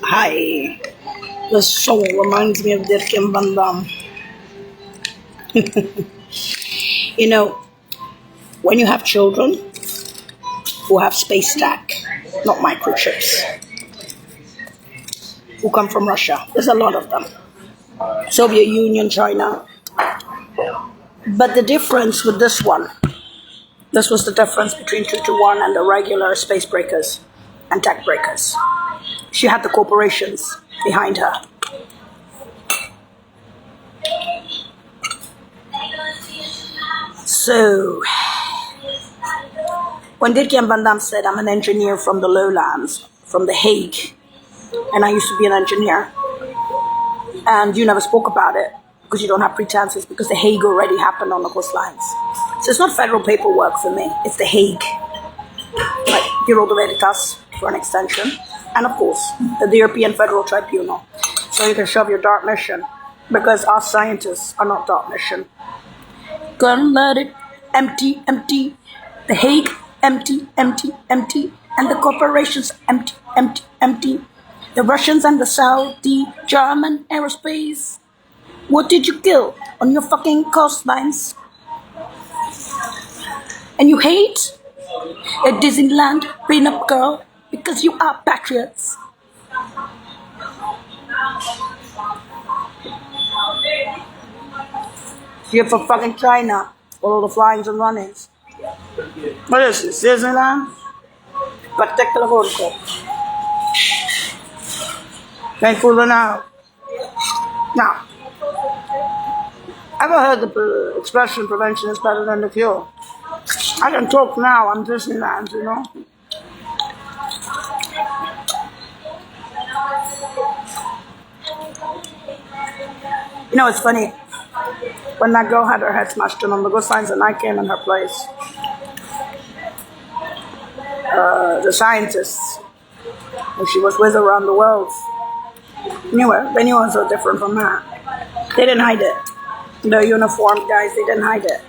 Hi. This song reminds me of Dirk Van Dam. You know, when you have children who have space stack, not microchips, who come from Russia, there's a lot of them. Soviet Union, China. But the difference with this one, this was the difference between 221 and the regular space breakers and tech breakers. She had the corporations behind her. So, when Dirk Van Dam said, I'm an engineer from the lowlands, from The Hague, and I used to be an engineer, and you never spoke about it because you don't have pretenses because The Hague already happened on the coastlines. So it's not federal paperwork for me, it's The Hague. Like Bureau de Veritas for an extension, and of course, the European Federal Tribunal. So you can shove your dark mission because our scientists are not dark mission. Gonna let it empty, empty. The Hague, empty, empty, empty. And the corporations, empty, empty, empty. The Russians and the Saudi, German aerospace. What did you kill on your fucking coastlines? And you hate a Disneyland prenup girl because you are patriots. Here for fucking China, all the flyings and runnings. What is this, Disneyland? Particular protocol. Thankful now. Now, ever heard the expression prevention is better than the cure? I can talk now, I'm Disneyland, you know? You know, it's funny. When that girl had her head smashed in on the good signs and I came in her place, the scientists who she was with around the world knew her. They knew her so different from her. They didn't hide it. The uniformed guys, they didn't hide it.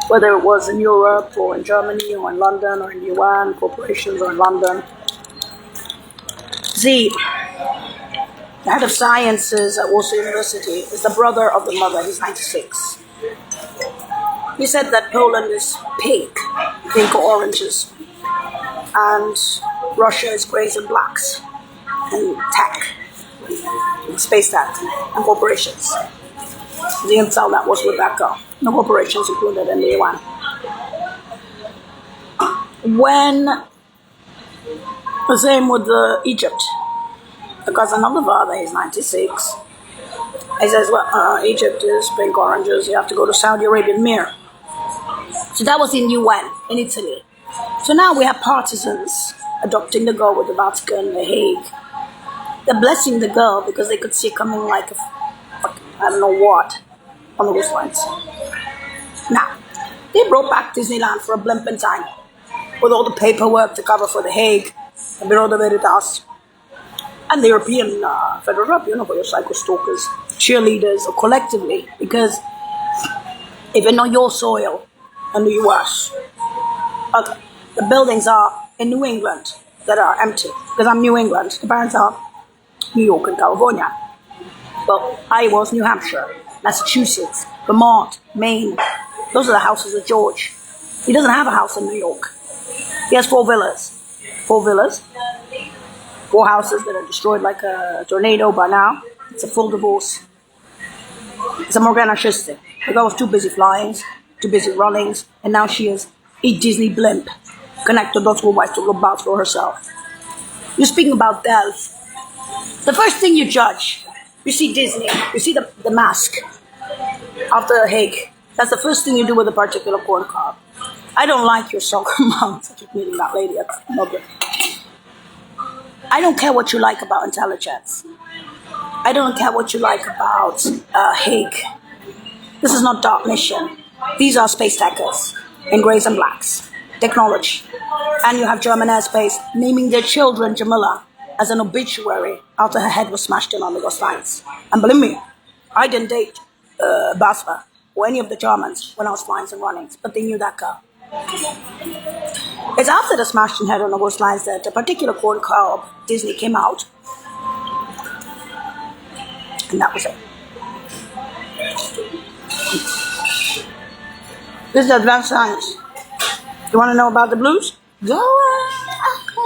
Whether it was in Europe or in Germany or in London or in UN, corporations or in London. See, the head of sciences at Warsaw University is the brother of the mother. He's 96. He said that Poland is pink or oranges, and Russia is grays and blacks, and tech, space tech, and corporations. The intel that was Rebecca, no corporations included in the UN. When the same with Egypt. The cousin of the father, he's 96. He says, well, Egypt is pink oranges, you have to go to Saudi Arabian Mir. So that was in UN, in Italy. So now we have partisans adopting the girl with the Vatican, The Hague. They're blessing the girl because they could see it coming like I don't know what on the coastlines. Now, they brought back Disneyland for a blimp in time with all the paperwork to cover for The Hague, the Bureau de Veritas, and the European Federal Tribunal for your psycho stalkers, cheerleaders, or collectively, because if it's not your soil in the US, the buildings are in New England that are empty, because I'm New England, the parents are New York and California. Well, Iowa's New Hampshire, Massachusetts, Vermont, Maine, those are the houses of George. He doesn't have a house in New York. He has 4 villas. 4 villas. 4 houses that are destroyed like a tornado by now. It's a full divorce. It's a Morgana Shiste. The girl was too busy flying, too busy runnings, and now she is a Disney blimp. Connected dots worldwide to look out for herself. You're speaking about Delph. The first thing you judge, you see Disney, you see the mask after The Hague. That's the first thing you do with a particular corn cob. I don't like your soccer moms. I keep meeting that lady at Melbourne. I don't care what you like about intelligence. I don't care what you like about Hague. This is not dark mission. These are space techers in grays and blacks. Technology. And you have German airspace naming their children Jamila as an obituary after her head was smashed in on the coastlines. And believe me, I didn't date Basra or any of the Germans when I was flying and runnings, but they knew that girl. It's after the smashed in head on the coastlines that a particular corn cob, Disney, came out And that was it. This is advanced science. You want to know about the blues? Go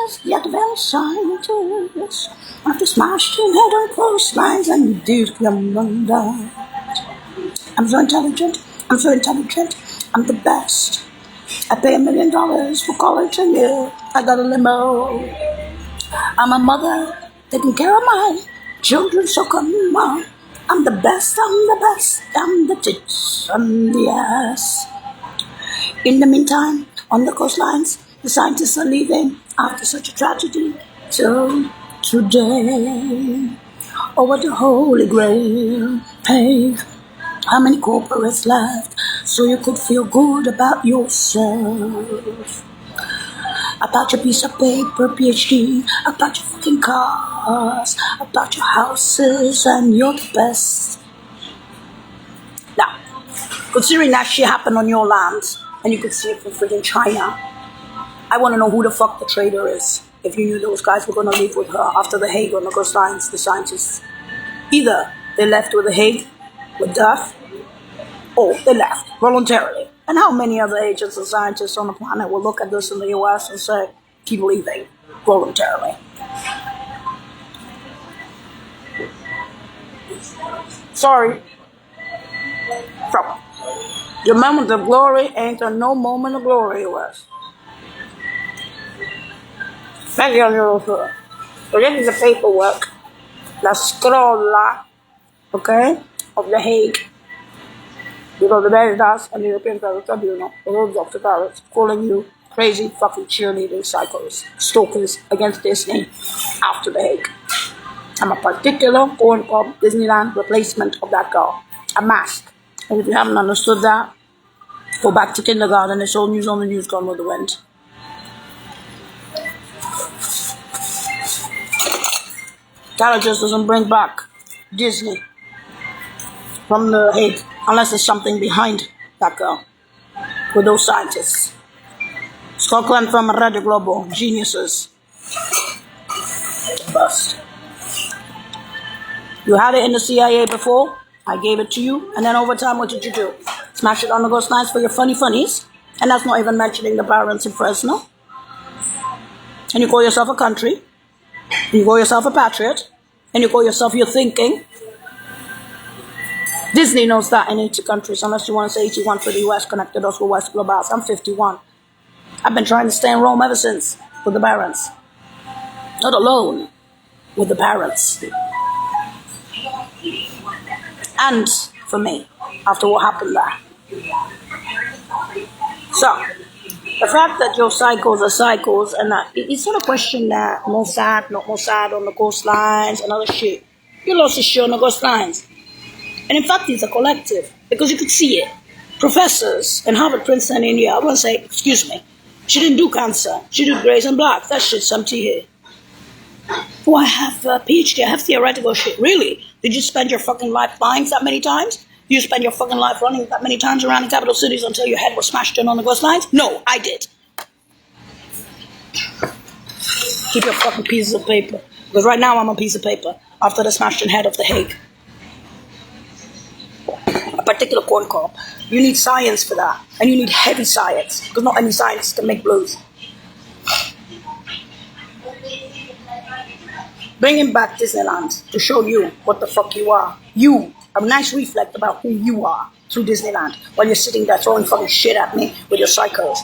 ask the advanced scientists. After smashing head on coastlines and dudes come undone. I'm so intelligent. I'm so intelligent. I'm the best. I pay $1 million for college a year. I got a limo. I'm a mother taking care of my children, so come on. I'm the best. I'm the best. I'm the tits. I'm the ass. In the meantime, on the coastlines, the scientists are leaving after such a tragedy. So today, over the Holy Grail, hey, how many corporates left so you could feel good about yourself? About your piece of paper, PhD, about your fucking cars, about your houses, and you're the best. Now, considering that shit happened on your land, and you could see it from freaking China, I want to know who the fuck the traitor is. If you knew those guys were going to leave with her after the Hague on the coastlines, the scientists. Either they left with the Hague, with death, or they left voluntarily. And how many other agents and scientists on the planet will look at this in the US and say, keep leaving voluntarily? Sorry. From your moment of glory ain't a no moment of glory, US. Thank you, little foot. So this is the paperwork, la scrolla, okay, of the Hague. Because the Veritas and the European Federal Tribunal, the World of the Pirates, calling you crazy fucking cheerleading psychos, stalkers against Disney after the Hague. I'm a particular corn cob Disneyland replacement of that girl. A mask. And if you haven't understood that, go back to kindergarten. It's all news on the news gone with the wind. That just doesn't bring back Disney from the Hague unless there's something behind that girl with those scientists. Scotland from Radio Globo, geniuses. Bust. You had it in the CIA before, I gave it to you, and then over time, what did you do? Smash it on the coastlines for your funnies, and that's not even mentioning the parents in Fresno. And you call yourself a country, and you call yourself a patriot, and you call yourself you're thinking. Disney knows that in 80 countries, unless you want to say 81 for the US, connected us with West Globals. I'm 51. I've been trying to stay in Rome ever since, with the parents. Not alone, with the parents. And for me, after what happened there. So, the fact that your cycles are cycles, and that it's not a question that Mossad, not Mossad on the coastlines and other shit. You lost the shit on the coastlines. And in fact, it's a collective, because you could see it. Professors in Harvard, Princeton, India, I want to say, excuse me, she didn't do cancer, she did Grays and Blacks. That shit's empty here. Oh, I have a PhD, I have theoretical shit. Really? Did you spend your fucking life flying that many times? Did you spend your fucking life running that many times around the capital cities until your head was smashed in on the coastlines? No, I did. Keep your fucking pieces of paper. Because right now I'm a piece of paper after the smashed in head of the Hague. A particular corn cob. You need science for that. And you need heavy science. Because not any science can make blues. Bringing back Disneyland to show you what the fuck you are. You. A nice reflect about who you are through Disneyland. While you're sitting there throwing fucking shit at me with your psychos.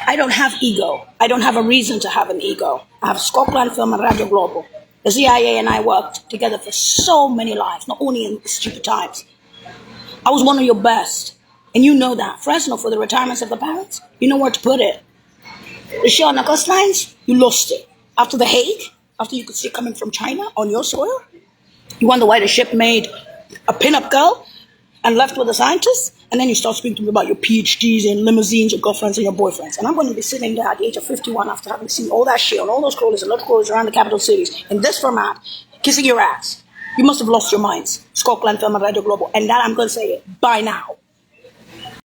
I don't have ego. I don't have a reason to have an ego. I have Scotland Film and Radio Globo. The CIA and I worked together for so many lives. Not only in stupid times. I was one of your best. And you know that. Fresno for the retirements of the parents. You know where to put it. The shit on the coastlines, you lost it. After the Hague, after you could see it coming from China on your soil, you wonder why the ship made a pin-up girl and left with the scientists, and then you start speaking to me about your PhDs and limousines, your girlfriends and your boyfriends. And I'm going to be sitting there at the age of 51 after having seen all that shit on all those crawlers and little crawlers around the capital cities in this format, kissing your ass. You must have lost your minds. Scotland Film and Radio Globo. And that I'm going to say it by now.